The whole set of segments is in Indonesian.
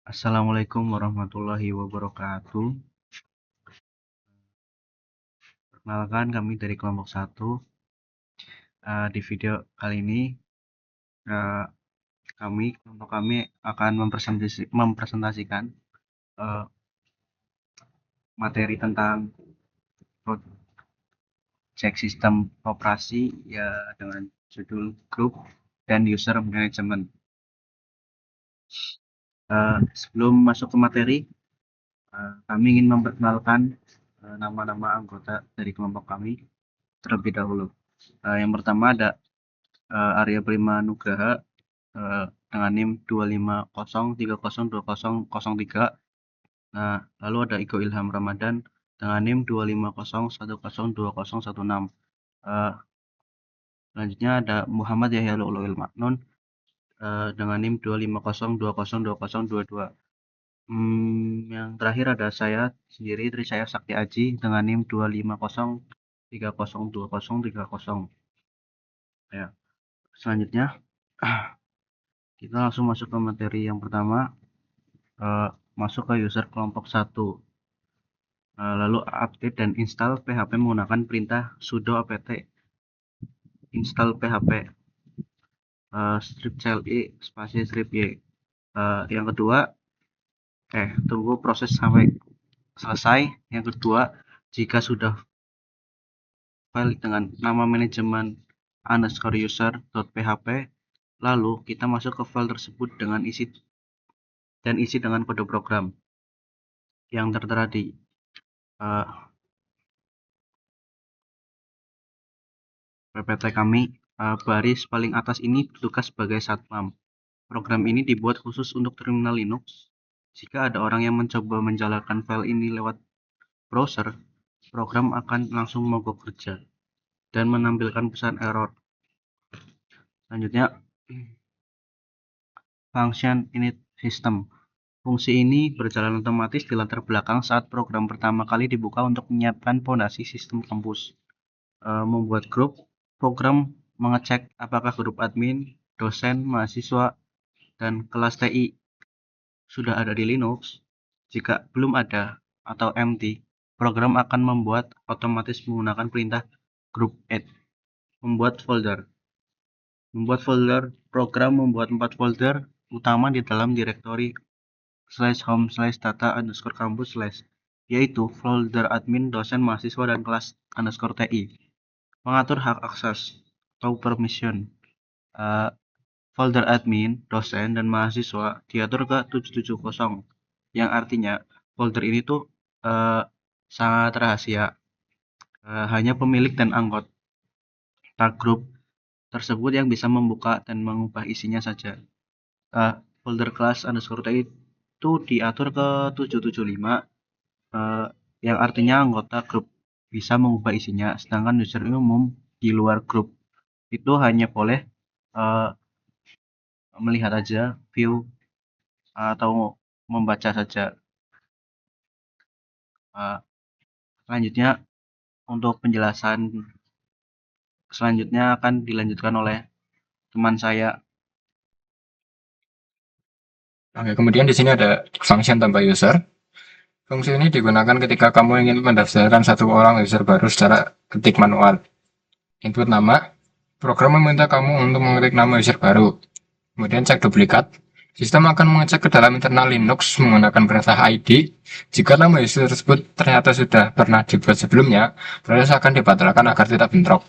Assalamualaikum warahmatullahi wabarakatuh. Perkenalkan kami dari kelompok 1. Di video kali ini eh, kelompok kami akan mempresentasikan eh, materi tentang project sistem operasi ya dengan judul Group dan User Management. Sebelum masuk ke materi, kami ingin memperkenalkan nama-nama anggota dari kelompok kami terlebih dahulu. Yang pertama ada Arya Prima Nugraha dengan NIM 250302003. Nah, lalu ada Iko Ilham Ramadan dengan NIM 250102016. Selanjutnya ada Muhammad Yahya Lu'lu'il Maknun dengan NIM 250202022. Yang terakhir ada saya sendiri, Trisaya Sakti Aji dengan NIM 250302030. Ya, selanjutnya kita langsung masuk ke materi yang pertama, masuk ke user kelompok 1. Lalu update dan install PHP menggunakan perintah sudo apt install PHP strip cli spasi strip y. Yang kedua, tunggu proses sampai selesai. Yang kedua, jika sudah file dengan nama manajemen _user.php, lalu kita masuk ke file tersebut dengan isi dengan kode program yang tertera di PPT kami. Baris paling atas ini bertugas sebagai satpam. Program ini dibuat khusus untuk terminal Linux. Jika ada orang yang mencoba menjalankan file ini lewat browser, program akan langsung mogok kerja dan menampilkan pesan error. Selanjutnya, function init system. Fungsi ini berjalan otomatis di latar belakang saat program pertama kali dibuka untuk menyiapkan fondasi sistem kampus. Membuat grup, program mengecek apakah grup admin, dosen, mahasiswa, dan kelas TI sudah ada di Linux. Jika belum ada atau empty, program akan membuat otomatis menggunakan perintah group add. Membuat folder, program membuat 4 folder utama di dalam direktori /home/data_campus/ yaitu folder admin, dosen, mahasiswa, dan kelas _TI. Mengatur hak akses atau permission. Folder admin, dosen, dan mahasiswa diatur ke 770, yang artinya folder ini tuh sangat rahasia. Hanya pemilik dan anggota grup tersebut yang bisa membuka dan mengubah isinya saja. Folder class _TI itu diatur ke 775, yang artinya anggota grup bisa mengubah isinya, sedangkan user umum di luar grup itu hanya boleh melihat aja, view, atau membaca saja. Selanjutnya, untuk penjelasan selanjutnya akan dilanjutkan oleh teman saya. Oke, kemudian di sini ada function tambah user. Fungsi ini digunakan ketika kamu ingin mendaftarkan satu orang user baru secara ketik manual. Input nama, program meminta kamu untuk mengetik nama user baru. Kemudian cek duplikat. Sistem akan mengecek ke dalam internal Linux menggunakan perintah id. Jika nama user tersebut ternyata sudah pernah dibuat sebelumnya, proses akan dibatalkan agar tidak bentrok.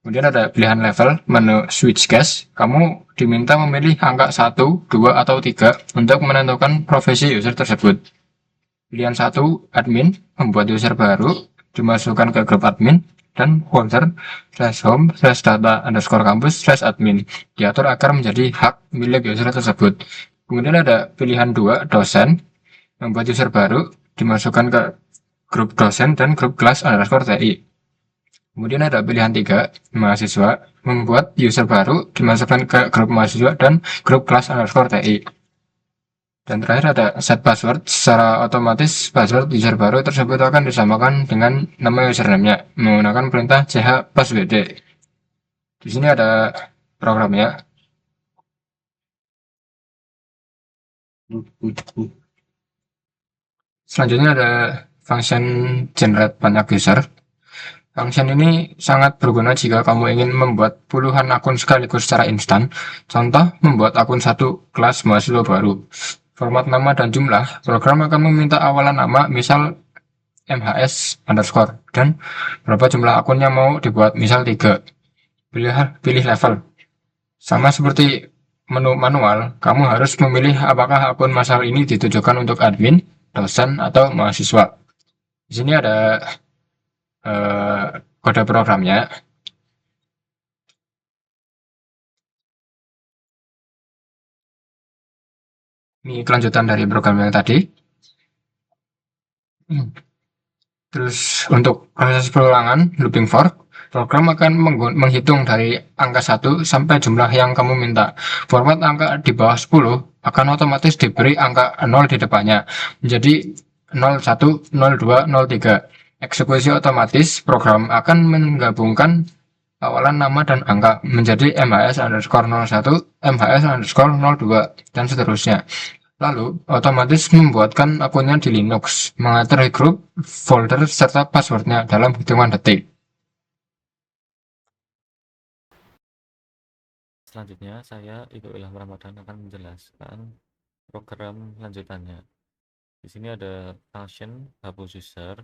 Kemudian ada pilihan level, menu switch case. Kamu diminta memilih angka 1, 2, atau 3 untuk menentukan profesi user tersebut. Pilihan 1, admin, membuat user baru, dimasukkan ke grup admin, dan folder /home/data_campus/admin diatur agar menjadi hak milik user tersebut. Kemudian ada pilihan 2, dosen, membuat user baru, dimasukkan ke grup dosen dan grup kelas_TI. Kemudian ada pilihan 3, mahasiswa, membuat user baru, dimasukkan ke grup mahasiswa dan grup kelas_TI. Dan terakhir ada set password. Secara otomatis password user baru tersebut akan disamakan dengan nama username-nya menggunakan perintah chpaswd. Di sini ada programnya. Selanjutnya ada function generate banyak user. Function ini sangat berguna jika kamu ingin membuat puluhan akun sekaligus secara instan. Contoh, membuat akun satu kelas mahasiswa baru. Format nama dan jumlah, program akan meminta awalan nama, misal MHS underscore, dan berapa jumlah akun yang mau dibuat, misal 3. Pilih level. Sama seperti menu manual, kamu harus memilih apakah akun masal ini ditujukan untuk admin, dosen, atau mahasiswa. Di sini ada kode programnya. Ini kelanjutan dari program yang tadi. Terus untuk proses perulangan, looping for, program akan menghitung dari angka 1 sampai jumlah yang kamu minta. Format angka di bawah 10 akan otomatis diberi angka 0 di depannya. Menjadi 01, 02, 03. Eksekusi otomatis, program akan menggabungkan awalan nama dan angka menjadi MHS underscore 01, MHS underscore 02, dan seterusnya. Lalu, otomatis membuatkan akunnya di Linux, mengatur grup, folder, serta passwordnya dalam hitungan detik. Selanjutnya, saya Ibu Ilham Ramadan akan menjelaskan program lanjutannya. Di sini ada function hapus user.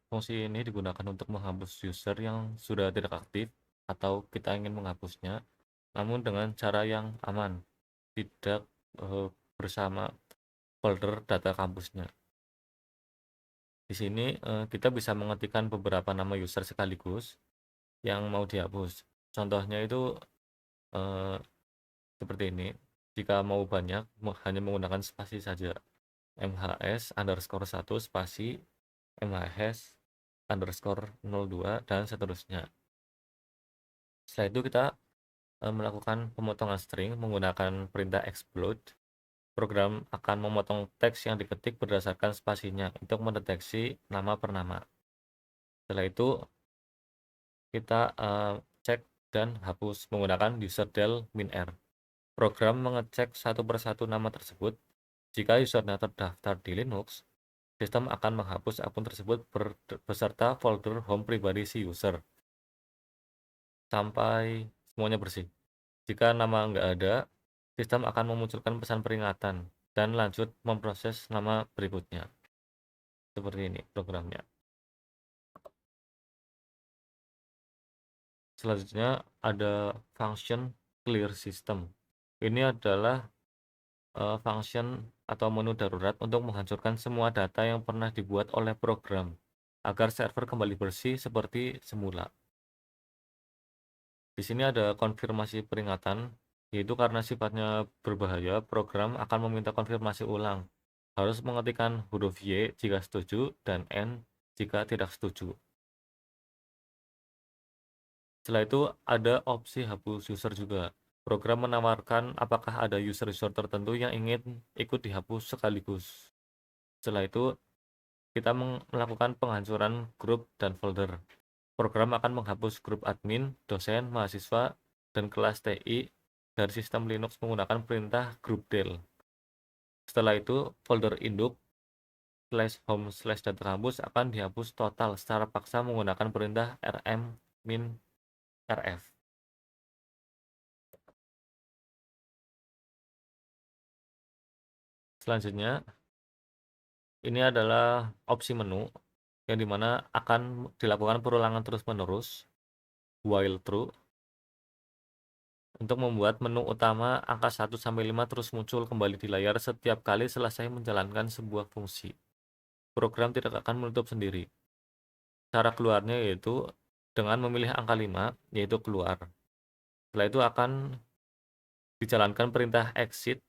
Fungsi ini digunakan untuk menghapus user yang sudah tidak aktif atau kita ingin menghapusnya, namun dengan cara yang aman, tidak bersama folder data kampusnya. Di sini kita bisa mengetikkan beberapa nama user sekaligus yang mau dihapus. Contohnya itu seperti ini. Jika mau banyak, hanya menggunakan spasi saja. MHS underscore 1 spasi MHS underscore 02 dan seterusnya. Setelah itu kita melakukan pemotongan string menggunakan perintah explode. Program akan memotong teks yang diketik berdasarkan spasinya untuk mendeteksi nama per nama. Setelah itu kita cek dan hapus menggunakan userdel -r. Program mengecek satu persatu nama tersebut. Jika usernya terdaftar di Linux, sistem akan menghapus akun tersebut beserta folder home pribadi si user sampai semuanya bersih. Jika nama nggak ada, sistem akan memunculkan pesan peringatan dan lanjut memproses nama berikutnya. Seperti ini programnya. Selanjutnya ada function clear system. Ini adalah function atau menu darurat untuk menghancurkan semua data yang pernah dibuat oleh program agar server kembali bersih seperti semula. Di sini ada konfirmasi peringatan, yaitu karena sifatnya berbahaya, program akan meminta konfirmasi ulang. Harus mengetikkan huruf Y jika setuju dan N jika tidak setuju. Setelah itu ada opsi hapus user juga. Program menawarkan apakah ada user-user tertentu yang ingin ikut dihapus sekaligus. Setelah itu kita melakukan penghancuran grup dan folder. Program akan menghapus grup admin, dosen, mahasiswa, dan kelas TI dari sistem Linux menggunakan perintah groupdel. Setelah itu, folder induk /home/data kampus akan dihapus total secara paksa menggunakan perintah rm-rf. Selanjutnya, ini adalah opsi menu yang dimana akan dilakukan perulangan terus-menerus while true untuk membuat menu utama angka 1-5 terus muncul kembali di layar setiap kali selesai menjalankan sebuah fungsi. Program tidak akan menutup sendiri. Cara keluarnya yaitu dengan memilih angka 5, yaitu keluar. Setelah itu akan dijalankan perintah exit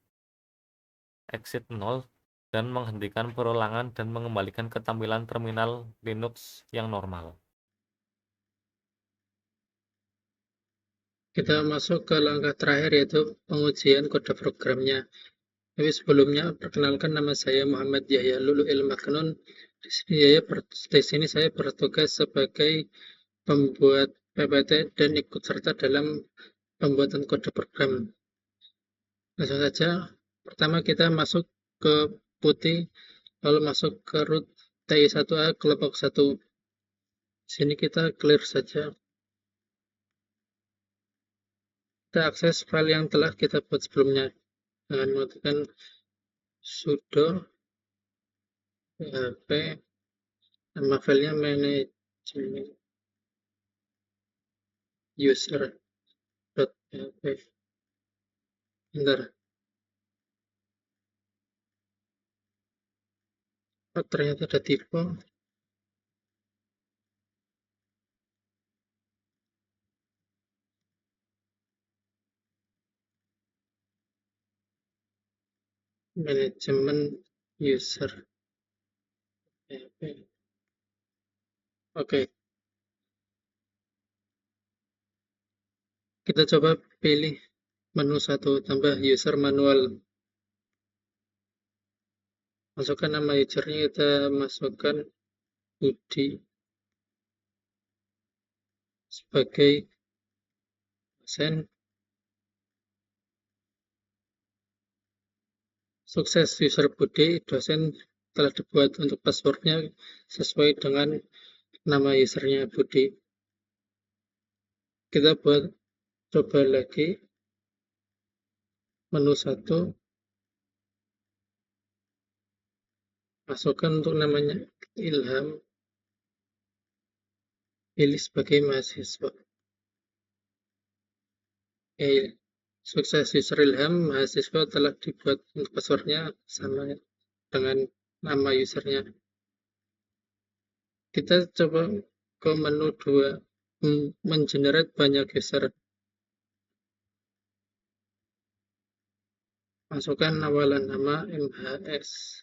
0, dan menghentikan perulangan dan mengembalikan ke tampilan terminal Linux yang normal. Kita masuk ke langkah terakhir yaitu pengujian kode programnya. Tapi sebelumnya perkenalkan, nama saya Muhammad Yahya Lulu Maknun. Di sini saya bertugas sebagai pembuat PPT dan ikut serta dalam pembuatan kode program. Langsung saja Pertama kita masuk ke putih, lalu masuk ke root TI1A kelompok 1. Sini kita clear saja. Kita akses file yang telah kita buat sebelumnya dengan menggunakan sudo php, nama filenya management user.php. Bentar. Oh, ternyata ada typo. Manajemen user. Oke, kita coba pilih menu 1 tambah user manual. Masukkan nama usernya, kita masukkan Budi sebagai dosen. Sukses, user Budi dosen telah dibuat. Untuk passwordnya sesuai dengan nama usernya Budi. Kita buat coba lagi menu 1, masukkan untuk namanya Ilham, pilih sebagai mahasiswa. Sukses, user Ilham mahasiswa telah dibuat. Untuk passwordnya sama dengan nama usernya. Kita coba ke menu 2, mengenerate banyak user. Masukkan awalan nama MHS.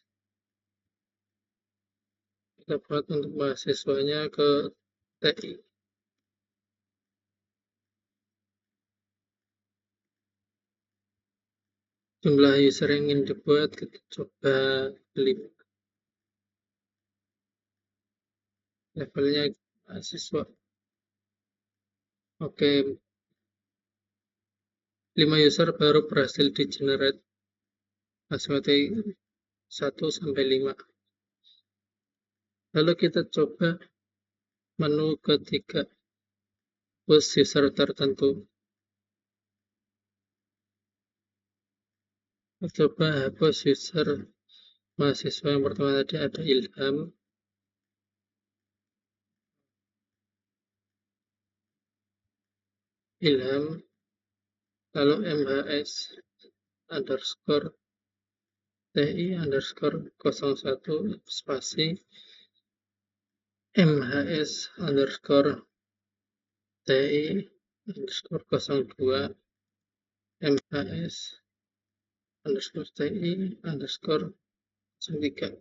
Kita buat untuk mahasiswanya ke TI. Jumlah user yang ingin dibuat kita coba 5. Levelnya mahasiswa. Oke, 5 user baru berhasil di generate. Masukkan 1 sampai 5. Lalu kita coba menu ketiga, push user tertentu. Kita coba hapus user mahasiswa yang pertama tadi, ada Ilham. Lalu MHS underscore TI underscore 01 spasi MHS underscore TI underscore 02 MHS underscore TI underscore 03.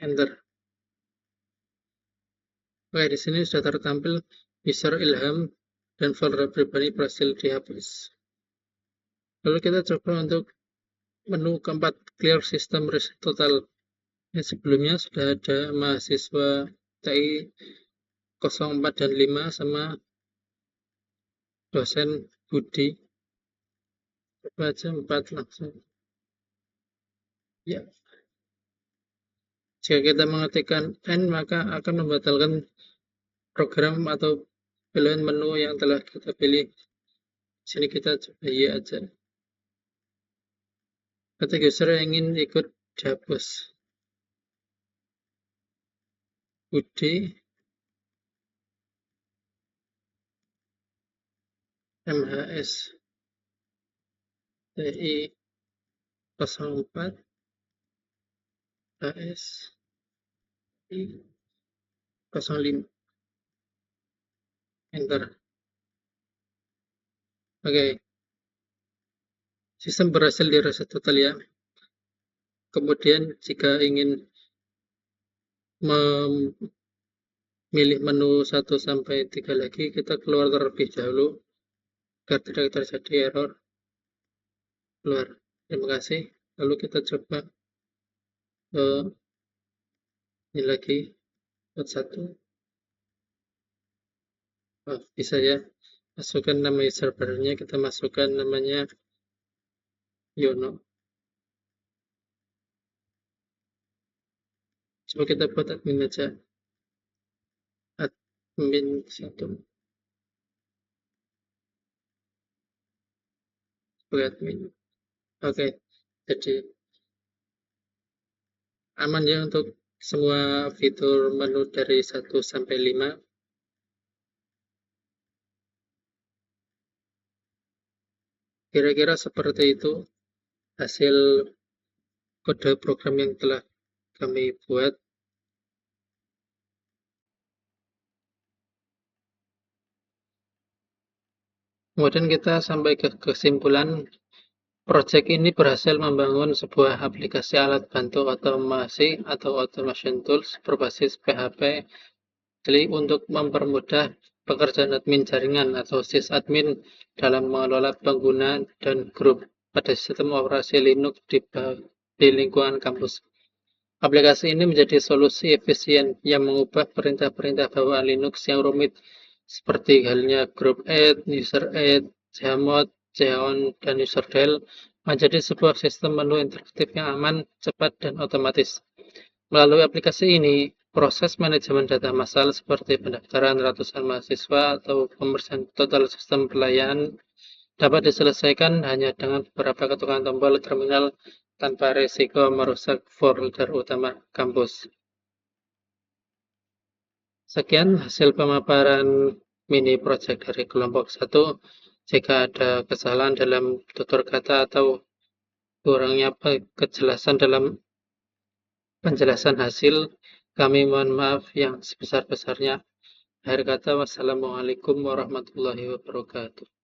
Enter. Oke, di sini sudah tertampil user Ilham dan folder pribadi berhasil dihapus. Lalu kita coba untuk menu keempat, clear system reset total. Sebelumnya sudah ada mahasiswa TI 04 dan 5 sama dosen Budi. Coba aja 4 langsung. Ya. Jika kita mengetikkan N, maka akan membatalkan program atau pilihan menu yang telah kita pilih. Di sini kita coba Y aja. Ketika user yang ingin ikut dihapus. Budi MHS TI 04 HS TI 05. Enter. Oke. Sistem berhasil di reset total ya. Kemudian jika ingin memilih menu 1 sampai 3 lagi, kita keluar terlebih dahulu agar tidak terjadi error. Keluar. Terima kasih. Lalu kita coba ini lagi buat 1. Bisa ya. masukkan nama user barunya, kita masukkan namanya Yono. Coba kita buat admin aja. Admin 1. Buat admin. Oke, jadi aman ya untuk semua fitur menu dari 1 sampai 5. Kira-kira seperti itu hasil kode program yang telah kami buat. Kemudian kita sampai ke kesimpulan, proyek ini berhasil membangun sebuah aplikasi alat bantu otomasi atau automation tools berbasis PHP. Jadi untuk mempermudah pekerjaan admin jaringan atau sysadmin dalam mengelola pengguna dan grup pada sistem operasi Linux di lingkungan kampus. Aplikasi ini menjadi solusi efisien yang mengubah perintah-perintah bawaan Linux yang rumit seperti halnya group add, user add, chmod, chown, dan userdel menjadi sebuah sistem menu interaktif yang aman, cepat, dan otomatis. Melalui aplikasi ini, proses manajemen data massal seperti pendaftaran ratusan mahasiswa atau pembersihan total sistem pelayanan dapat diselesaikan hanya dengan beberapa ketukan tombol terminal tanpa risiko merusak folder utama kampus. Sekian hasil pemaparan mini project dari kelompok 1. Jika ada kesalahan dalam tutur kata atau kurangnya kejelasan dalam penjelasan hasil, kami mohon maaf yang sebesar-besarnya. Akhir kata, wassalamualaikum warahmatullahi wabarakatuh.